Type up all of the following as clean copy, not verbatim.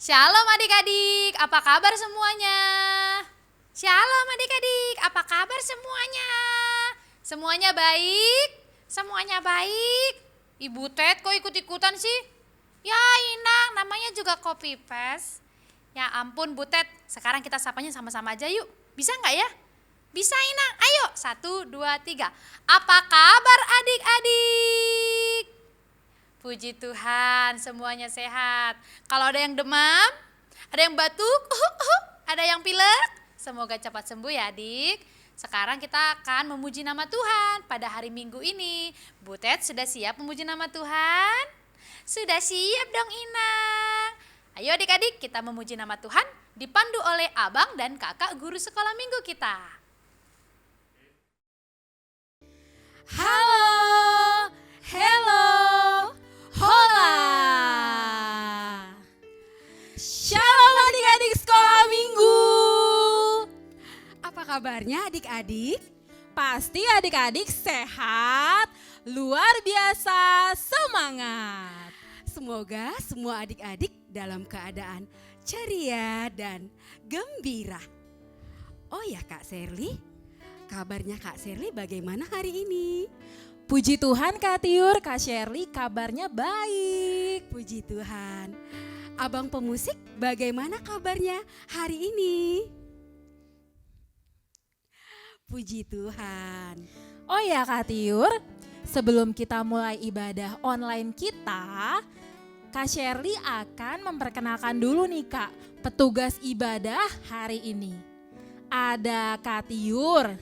Shalom adik-adik, apa kabar semuanya? Shalom adik-adik, apa kabar semuanya? Semuanya baik? Semuanya baik? Ibu Ted kok ikut-ikutan sih? Ya Inang, namanya juga copy paste. Ya ampun Bu Ted, sekarang kita sapanya sama-sama aja yuk. Bisa nggak ya? Bisa Inang, ayo 1, 2, 3. Apa kabar adik-adik? Puji Tuhan, semuanya sehat. Kalau ada yang demam, ada yang batuk, ada yang pilek, semoga cepat sembuh ya adik. Sekarang kita akan memuji nama Tuhan pada hari Minggu ini. Butet sudah siap memuji nama Tuhan? Sudah siap dong Inang. Ayo adik-adik kita memuji nama Tuhan dipandu oleh abang dan kakak guru sekolah minggu kita. Halo, hello, hola. Shalom adik-adik sekolah minggu. Apa kabarnya adik-adik? Pasti adik-adik sehat, luar biasa, semangat. Semoga semua adik-adik dalam keadaan ceria dan gembira. Oh ya Kak Sherly, kabarnya Kak Sherly bagaimana hari ini? Puji Tuhan Kak Tiur, Kak Sherly kabarnya baik. Puji Tuhan. Abang pemusik bagaimana kabarnya hari ini? Puji Tuhan. Oh ya Kak Tiur, sebelum kita mulai ibadah online kita, Kak Sherly akan memperkenalkan dulu nih Kak, petugas ibadah hari ini. Ada Kak Tiur,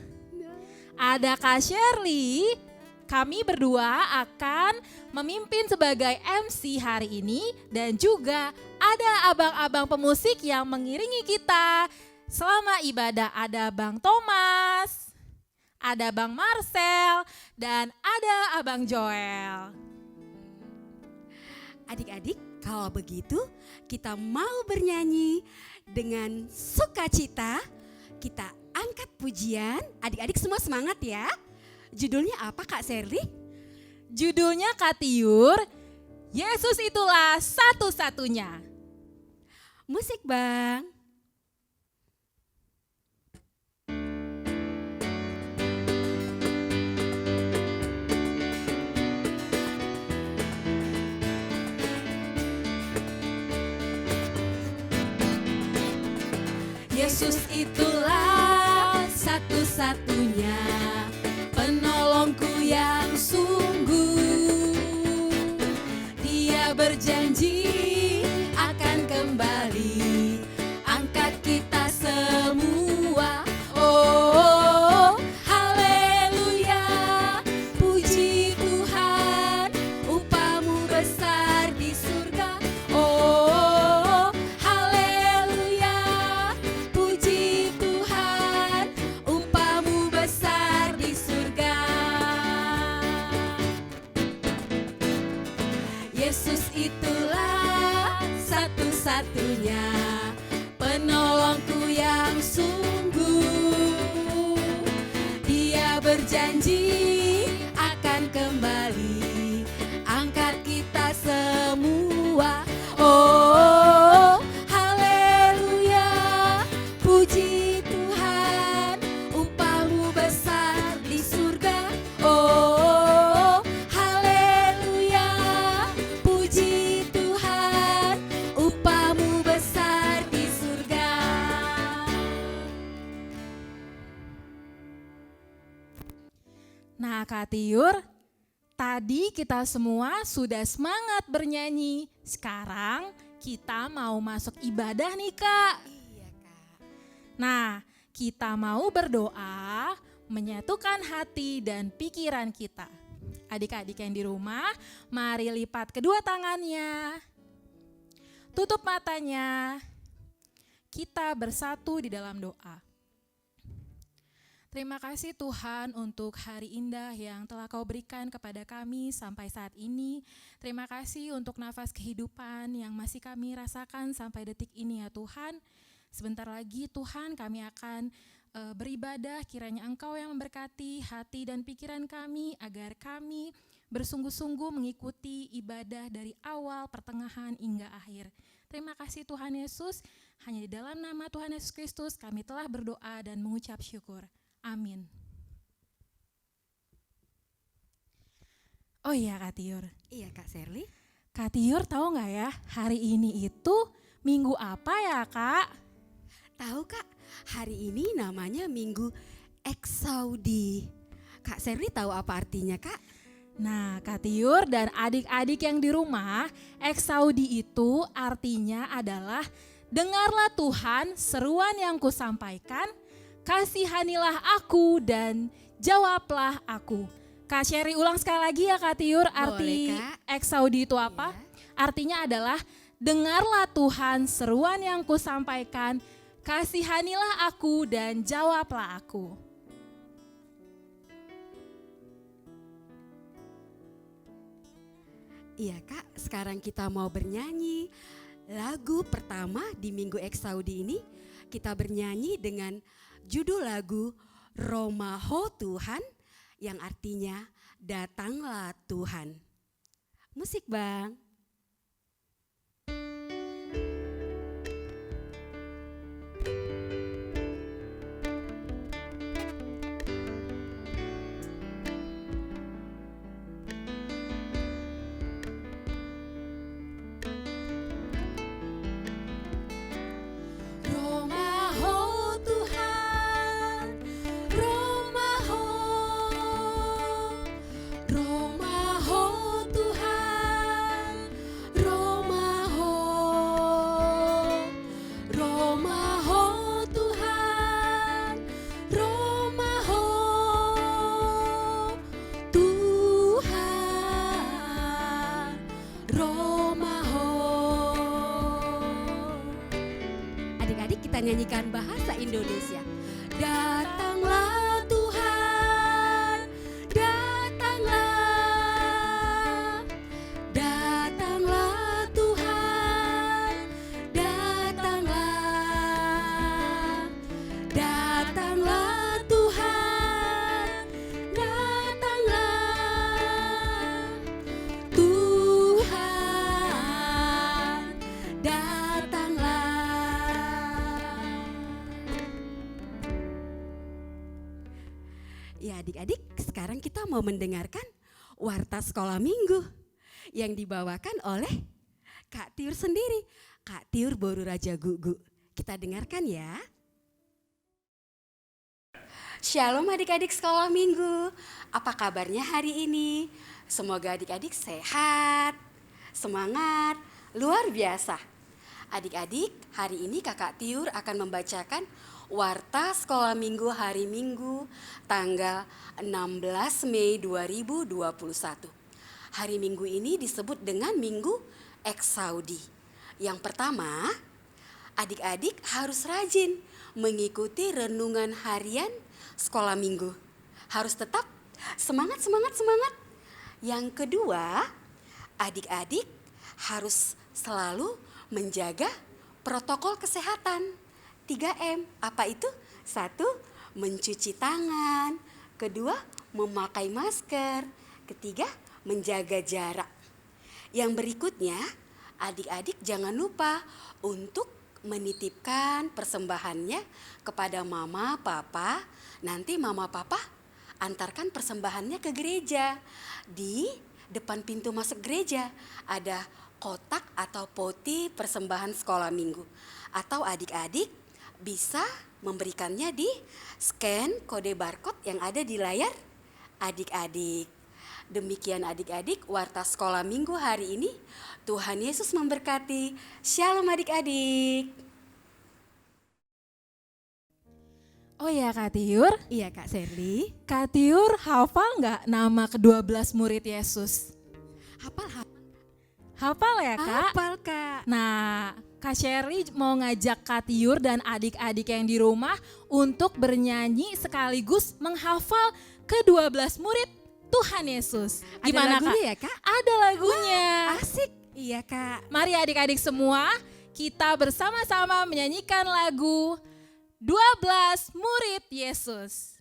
ada Kak Sherly. Kami berdua akan memimpin sebagai MC hari ini dan juga ada abang-abang pemusik yang mengiringi kita selama ibadah. Ada Bang Thomas, ada Bang Marcel, dan ada Abang Joel. Adik-adik, kalau begitu kita mau bernyanyi dengan sukacita. Kita angkat pujian. Adik-adik semua semangat ya. Judulnya apa Kak Sherly? Judulnya Kak Tiur, Yesus itulah satu-satunya. Musik Bang. Yesus itulah satu-satunya penolongku yang sungguh. Dia berjanji akan kembali angkat kita semua. Oh, haleluya, puji Tuhan, upamu besar di surga. Oh, haleluya, puji Tuhan, upamu besar di surga. Yesus itulah satu-satunya penolongku yang sungguh. Dia berjanji akan kembali angkat kita semua. Oh, haleluya, puji Tuhan, upamu besar di surga. Oh, haleluya, puji Tuhan, upamu besar di surga. Nah Kak Tiur, tadi kita semua sudah semangat bernyanyi. Sekarang kita mau masuk ibadah nih Kak. Iya Kak. Nah, kita mau berdoa, menyatukan hati dan pikiran kita. Adik-adik yang di rumah, mari lipat kedua tangannya. Tutup matanya. Kita bersatu di dalam doa. Terima kasih Tuhan untuk hari indah yang telah Kau berikan kepada kami sampai saat ini. Terima kasih untuk nafas kehidupan yang masih kami rasakan sampai detik ini ya Tuhan. Sebentar lagi Tuhan kami akan beribadah, kiranya Engkau yang memberkati hati dan pikiran kami agar kami bersungguh-sungguh mengikuti ibadah dari awal, pertengahan hingga akhir. Terima kasih Tuhan Yesus, hanya di dalam nama Tuhan Yesus Kristus kami telah berdoa dan mengucap syukur. Amin. Oh iya Kak Tiur. Iya Kak Sherly. Kak Tiur tahu nggak ya, hari ini itu minggu apa ya Kak? Tahu Kak, hari ini namanya Minggu Eksaudi. Kak Sherly tahu apa artinya Kak? Nah, Kak Tiur dan adik-adik yang di rumah, Eksaudi itu artinya adalah dengarlah Tuhan seruan yang kusampaikan, kasihanilah aku dan jawablah aku. Kak Sherry ulang sekali lagi ya Kak Tiur, arti Boleh, Kak. Eksaudi itu apa? Iya. Artinya adalah dengarlah Tuhan seruan yang kusampaikan, kasihanilah aku dan jawablah aku. Iya Kak, sekarang kita mau bernyanyi lagu pertama di Minggu Eksaudi ini. Kita bernyanyi dengan judul lagu Romaho Tuhan, yang artinya datanglah Tuhan. Musik Bang. Romaho Tuhan, Romaho, Romaho Tuhan, Romaho, Romaho Tuhan, Romaho Tuhan, Romaho. Adik-adik kita nyanyikan bahasa Indonesia. Datanglah Tuhan, datanglah, datanglah Tuhan, datanglah, datanglah Tuhan, datanglah, Tuhan, datanglah. Ya adik-adik, sekarang kita mau mendengarkan Warta Sekolah Minggu yang dibawakan oleh Kak Tiur sendiri, Kak Tiur Boru Raja Gugu. Kita dengarkan ya. Shalom adik-adik sekolah minggu, apa kabarnya hari ini? Semoga adik-adik sehat, semangat, luar biasa. Adik-adik, hari ini Kakak Tiur akan membacakan Warta Sekolah Minggu hari Minggu tanggal 16 Mei 2021. Hari Minggu ini disebut dengan Minggu Eksaudi. Yang pertama, adik-adik harus rajin mengikuti renungan harian sekolah minggu. Harus tetap semangat. Yang kedua, adik-adik harus selalu menjaga protokol kesehatan. 3M, apa itu? 1, mencuci tangan. 2, memakai masker. 3, menjaga jarak. Yang berikutnya, adik-adik jangan lupa untuk menitipkan persembahannya kepada mama, papa. Nanti mama, papa antarkan persembahannya ke gereja. Di depan pintu masuk gereja ada kotak atau poti persembahan sekolah minggu. Atau adik-adik bisa memberikannya di scan kode barcode yang ada di layar adik-adik. Demikian adik-adik Warta Sekolah Minggu hari ini. Tuhan Yesus memberkati. Shalom adik-adik. Oh ya Kak Tiur, Iya Kak Sherly. Kak Tiur hafal nggak nama ke-12 murid Yesus? Hafal Hafal ya Kak? Hafal Kak. Nah, Kak Sherly mau ngajak Kak Tiur dan adik-adik yang di rumah untuk bernyanyi sekaligus menghafal ke-12 murid Tuhan Yesus. Gimana Ada lagunya ya Kak? Ada lagunya. Asik. Iya Kak. Mari adik-adik semua, kita bersama-sama menyanyikan lagu 12 murid Yesus.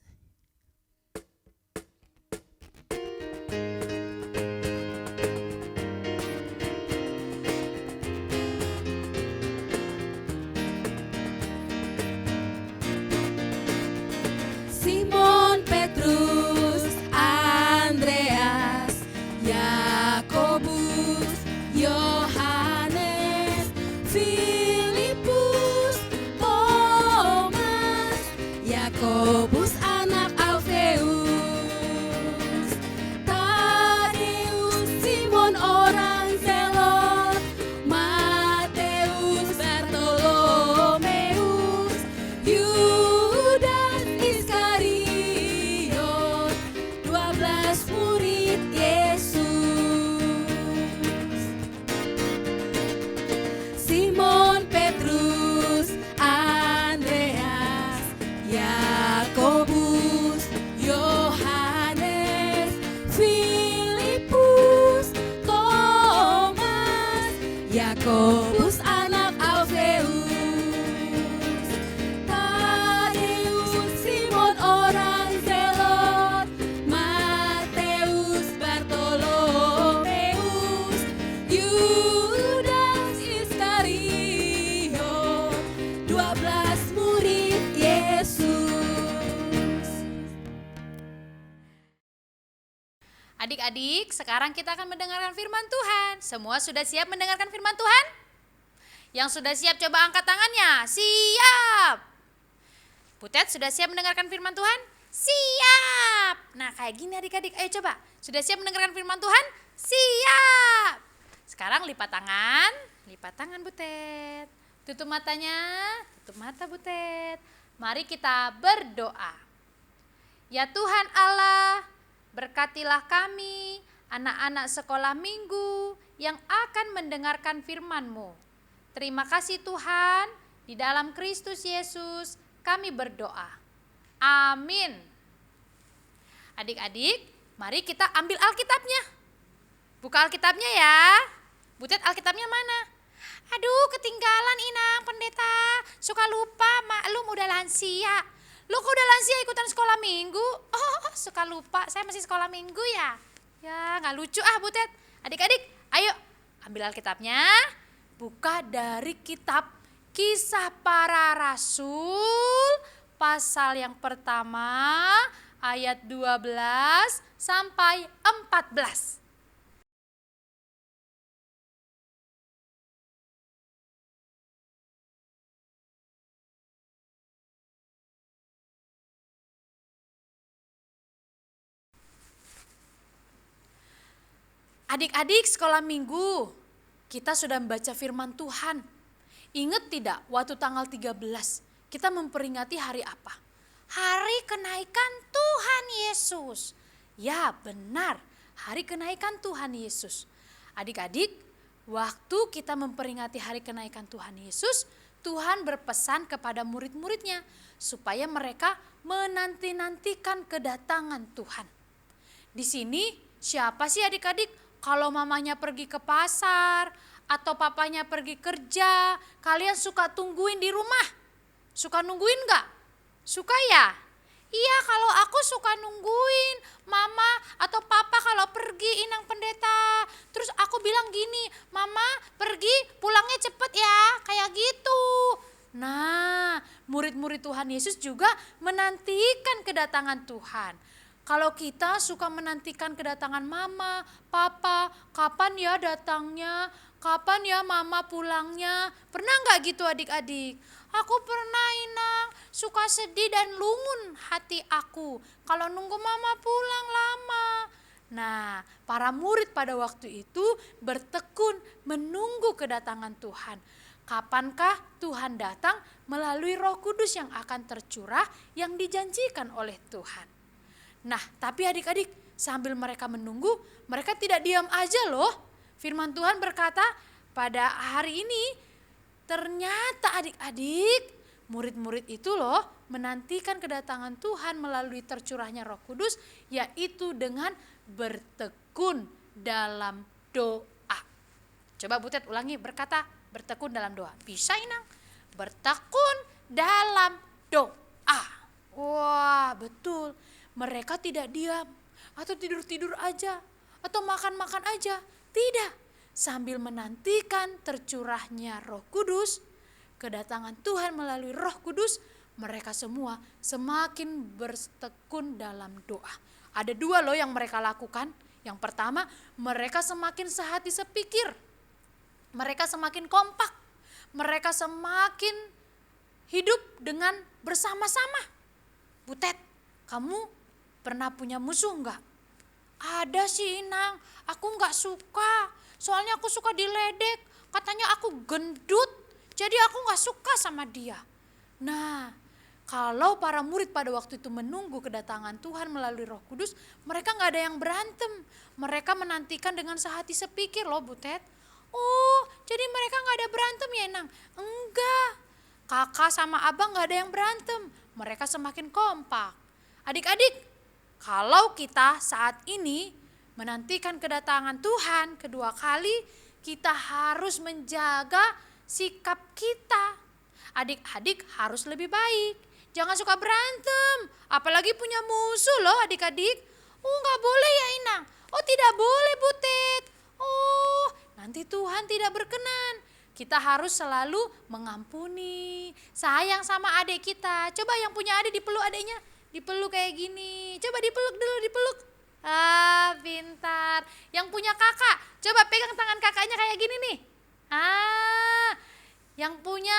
Yakobus anak Alfeus, Tadeus, Simon orang Zelot, Mateus, Bartolomeus, Yudas Iskariot, 12 murid Yesus. Adik-adik, sekarang kita akan mendengarkan firman Tuhan. Semua sudah siap mendengarkan firman Tuhan? Yang sudah siap coba angkat tangannya. Siap. Butet sudah siap mendengarkan firman Tuhan? Siap. Nah, kayak gini adik-adik. Ayo coba. Sudah siap mendengarkan firman Tuhan? Siap. Sekarang lipat tangan. Lipat tangan Butet. Tutup matanya. Tutup mata Butet. Mari kita berdoa. Ya Tuhan Allah, berkatilah kami, anak-anak sekolah minggu yang akan mendengarkan firman-Mu. Terima kasih Tuhan, di dalam Kristus Yesus kami berdoa. Amin. Adik-adik, mari kita ambil Alkitabnya. Buka Alkitabnya ya. Butet, Alkitabnya mana? Aduh, ketinggalan Inang, pendeta. Suka lupa, maklum udah lansia. Lu kok udah lansia ikutan sekolah minggu? Oh, suka lupa, saya masih sekolah minggu ya. Ya, gak lucu Butet. Adik-adik, ayo ambil Alkitabnya. Buka dari kitab Kisah Para Rasul, pasal yang pertama, ayat 12 sampai 14. Adik-adik sekolah minggu, kita sudah membaca firman Tuhan. Ingat tidak waktu tanggal 13 kita memperingati hari apa? Hari kenaikan Tuhan Yesus. Ya benar, hari kenaikan Tuhan Yesus. Adik-adik, waktu kita memperingati hari kenaikan Tuhan Yesus, Tuhan berpesan kepada murid-muridnya supaya mereka menanti-nantikan kedatangan Tuhan. Di sini siapa sih adik-adik? Kalau mamanya pergi ke pasar atau papanya pergi kerja, kalian suka tungguin di rumah? Suka nungguin gak? Suka ya? Iya, kalau aku suka nungguin mama atau papa kalau pergi Inang pendeta. Terus aku bilang gini, mama pergi pulangnya cepet ya, kayak gitu. Nah, murid-murid Tuhan Yesus juga menantikan kedatangan Tuhan. Kalau kita suka menantikan kedatangan mama, papa, kapan ya datangnya, kapan ya mama pulangnya. Pernah gak gitu adik-adik? Aku pernah Inang, suka sedih dan lungun hati aku kalau nunggu mama pulang lama. Nah, para murid pada waktu itu bertekun menunggu kedatangan Tuhan. Kapankah Tuhan datang melalui Roh Kudus yang akan tercurah yang dijanjikan oleh Tuhan. Nah, tapi adik-adik, sambil mereka menunggu, mereka tidak diam aja loh. Firman Tuhan berkata, pada hari ini ternyata adik-adik, murid-murid itu loh menantikan kedatangan Tuhan melalui tercurahnya Roh Kudus, yaitu dengan bertekun dalam doa. Coba Butet ulangi, berkata bertekun dalam doa. Bisa Inang? Bertekun dalam doa. Wah, betul. Mereka tidak diam atau tidur-tidur aja atau makan-makan aja. Tidak, sambil menantikan tercurahnya Roh Kudus, kedatangan Tuhan melalui Roh Kudus, mereka semua semakin bertekun dalam doa. Ada dua loh yang mereka lakukan. Yang pertama, mereka semakin sehati sepikir. Mereka semakin kompak. Mereka semakin hidup dengan bersama-sama. Butet, kamu pernah punya musuh enggak? Ada sih Inang, aku enggak suka. Soalnya aku suka diledek, katanya aku gendut. Jadi aku enggak suka sama dia. Nah, kalau para murid pada waktu itu menunggu kedatangan Tuhan melalui Roh Kudus, mereka enggak ada yang berantem. Mereka menantikan dengan sehati sepikir loh Butet. Oh, jadi mereka enggak ada berantem ya Inang? Enggak. Kakak sama abang enggak ada yang berantem. Mereka semakin kompak. Adik-adik, kalau kita saat ini menantikan kedatangan Tuhan kedua kali, kita harus menjaga sikap kita. Adik-adik harus lebih baik. Jangan suka berantem, apalagi punya musuh loh adik-adik. Oh nggak boleh ya Inang, oh tidak boleh Butet. Oh nanti Tuhan tidak berkenan. Kita harus selalu mengampuni, sayang sama adik kita. Coba yang punya adik dipeluk adiknya, dipeluk kayak gini. Coba dipeluk dulu, dipeluk. Ah pintar. Yang punya kakak, coba pegang tangan kakaknya kayak gini nih. Ah yang punya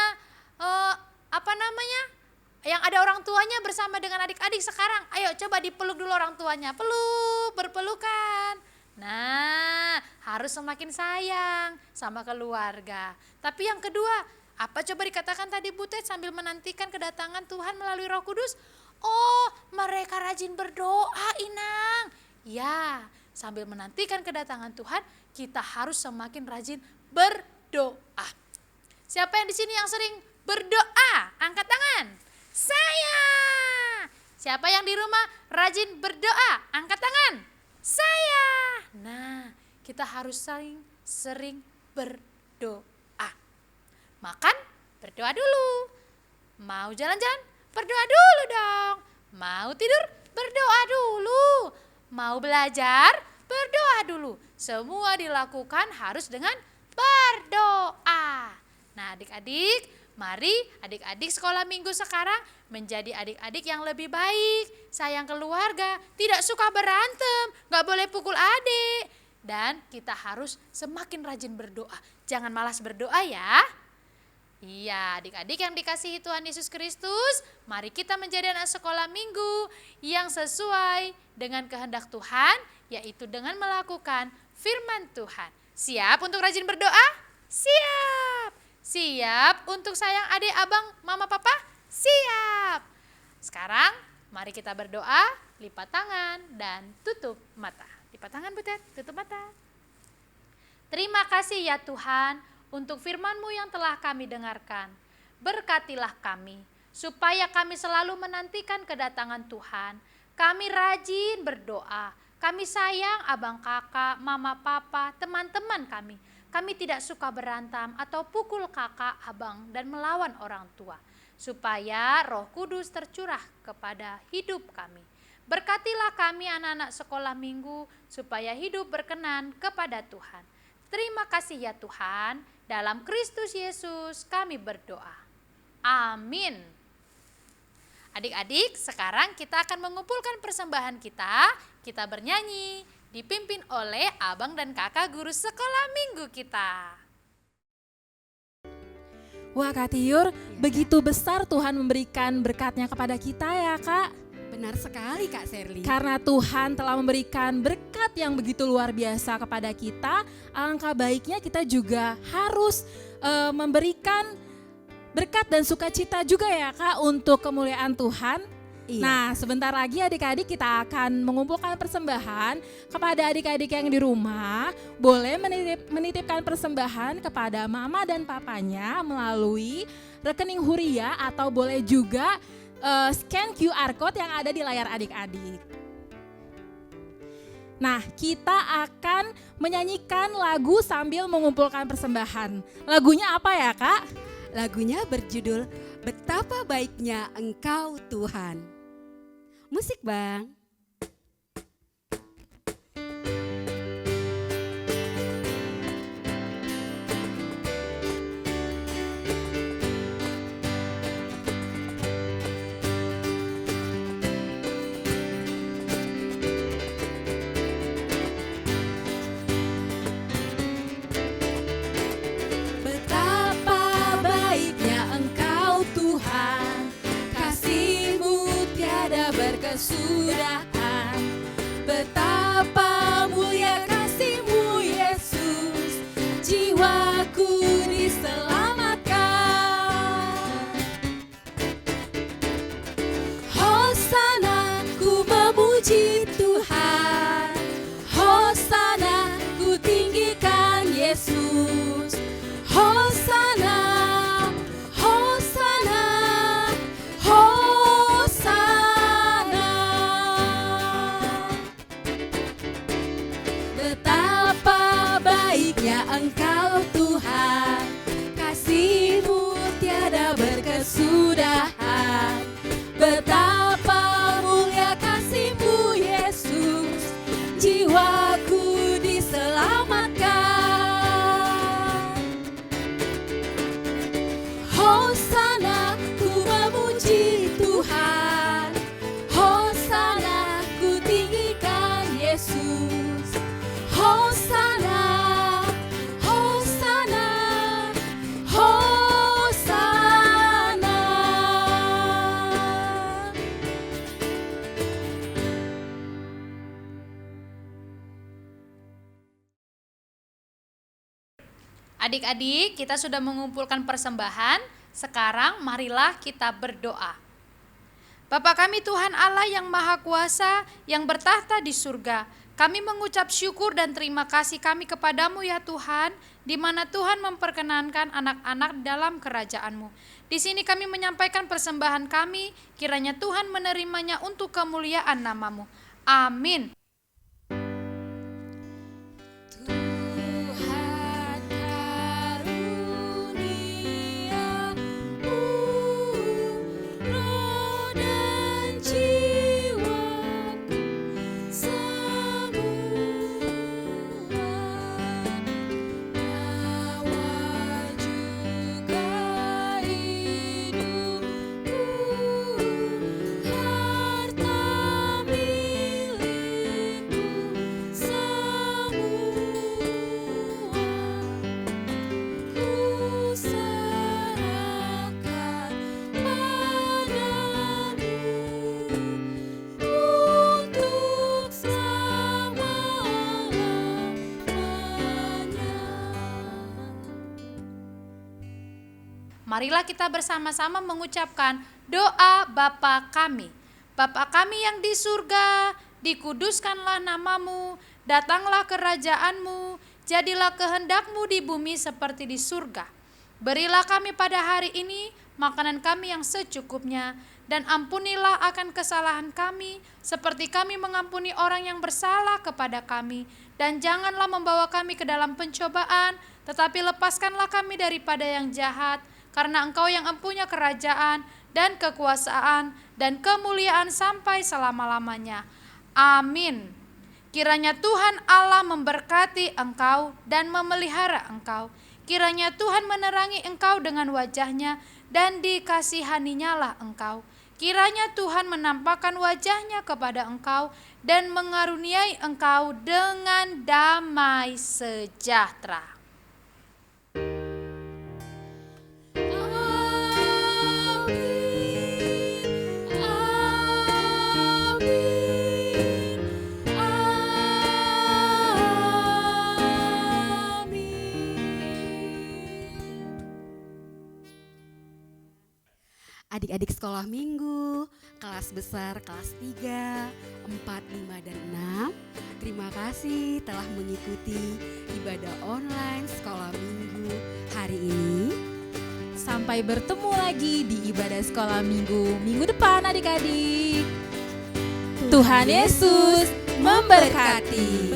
yang ada orang tuanya bersama dengan adik-adik sekarang, ayo coba dipeluk dulu orang tuanya, peluk, berpelukan. Nah, harus semakin sayang sama keluarga. Tapi yang kedua, apa coba dikatakan tadi Butet sambil menantikan kedatangan Tuhan melalui Roh Kudus? Oh, mereka rajin berdoa, Inang. Ya, sambil menantikan kedatangan Tuhan, kita harus semakin rajin berdoa. Siapa yang di sini yang sering berdoa? Angkat tangan. Saya. Siapa yang di rumah rajin berdoa? Angkat tangan. Saya. Nah, kita harus sering berdoa. Makan, berdoa dulu. Mau jalan-jalan, berdoa dulu dong. Mau tidur, berdoa dulu. Mau belajar, berdoa dulu. Semua dilakukan harus dengan berdoa. Nah adik-adik, mari adik-adik sekolah minggu sekarang menjadi adik-adik yang lebih baik, sayang keluarga, tidak suka berantem, gak boleh pukul adik. Dan kita harus semakin rajin berdoa, jangan malas berdoa ya. Iya adik-adik yang dikasihi Tuhan Yesus Kristus, mari kita menjadi anak sekolah minggu yang sesuai dengan kehendak Tuhan, yaitu dengan melakukan firman Tuhan. Siap untuk rajin berdoa? Siap. Siap untuk sayang adik, abang, mama, papa? Siap. Sekarang mari kita berdoa, lipat tangan dan tutup mata. Lipat tangan Butet, tutup mata. Terima kasih ya Tuhan untuk firman-Mu yang telah kami dengarkan. Berkatilah kami supaya kami selalu menantikan kedatangan Tuhan. Kami rajin berdoa. Kami sayang abang kakak, mama papa, teman-teman kami. Kami tidak suka berantem atau pukul kakak, abang, dan melawan orang tua. Supaya Roh Kudus tercurah kepada hidup kami. Berkatilah kami anak-anak sekolah minggu supaya hidup berkenan kepada Tuhan. Terima kasih ya Tuhan, dalam Kristus Yesus kami berdoa. Amin. Adik-adik, sekarang kita akan mengumpulkan persembahan kita. Kita bernyanyi, dipimpin oleh abang dan kakak guru sekolah minggu kita. Wah Kak Tiur, begitu besar Tuhan memberikan berkatnya kepada kita ya Kak. Benar sekali Kak Sherly. Karena Tuhan telah memberikan berkat yang begitu luar biasa kepada kita, alangkah baiknya kita juga harus memberikan berkat dan sukacita juga ya Kak untuk kemuliaan Tuhan. Iya. Nah sebentar lagi adik-adik kita akan mengumpulkan persembahan kepada adik-adik yang di rumah. Boleh menitipkan persembahan kepada mama dan papanya melalui rekening Huria atau boleh juga scan QR code yang ada di layar adik-adik. Nah kita akan menyanyikan lagu sambil mengumpulkan persembahan. Lagunya apa ya Kak? Lagunya berjudul Betapa Baiknya Engkau Tuhan. Musik Bang. Betapa baiknya Engkau Tuhan, kasih-Mu tiada berkesudahan. Betapa mulia kasih-Mu Yesus, jiwaku diselamatkan. Hosana ku memuji Tuhan, Hosana ku tinggikan Yesus. Hosana, Hosana, Hosana. Betapa baiknya Engkau Adik-adik, kita sudah mengumpulkan persembahan. Sekarang marilah kita berdoa. Bapa kami Tuhan Allah yang Maha Kuasa, yang bertahta di surga, kami mengucap syukur dan terima kasih kami kepadamu ya Tuhan, di mana Tuhan memperkenankan anak-anak dalam kerajaan-Mu. Di sini kami menyampaikan persembahan kami, kiranya Tuhan menerimanya untuk kemuliaan nama-Mu. Amin. Tuhan karuniamu, roh dan jiwaku semua, nyawa juga hidupku, harta milikku semua, ku serahkan padamu untuk selama-lamanya. Marilah kita bersama-sama mengucapkan doa Bapa kami. Bapa kami yang di surga, dikuduskanlah namamu, datanglah kerajaan-Mu, jadilah kehendak-Mu di bumi seperti di surga. Berilah kami pada hari ini makanan kami yang secukupnya, dan ampunilah akan kesalahan kami, seperti kami mengampuni orang yang bersalah kepada kami. Dan janganlah membawa kami ke dalam pencobaan, tetapi lepaskanlah kami daripada yang jahat, karena Engkau yang empunya kerajaan dan kekuasaan dan kemuliaan sampai selama-lamanya. Amin. Kiranya Tuhan Allah memberkati engkau dan memelihara engkau. Kiranya Tuhan menerangi engkau dengan wajah-Nya dan dikasihaninyalah engkau. Kiranya Tuhan menampakkan wajah-Nya kepada engkau dan mengaruniai engkau dengan damai sejahtera. Adik-adik sekolah minggu, kelas besar, kelas 3, 4, 5, dan 6. Terima kasih telah mengikuti ibadah online sekolah minggu hari ini. Sampai bertemu lagi di ibadah sekolah minggu depan adik-adik. Tuhan Yesus memberkati.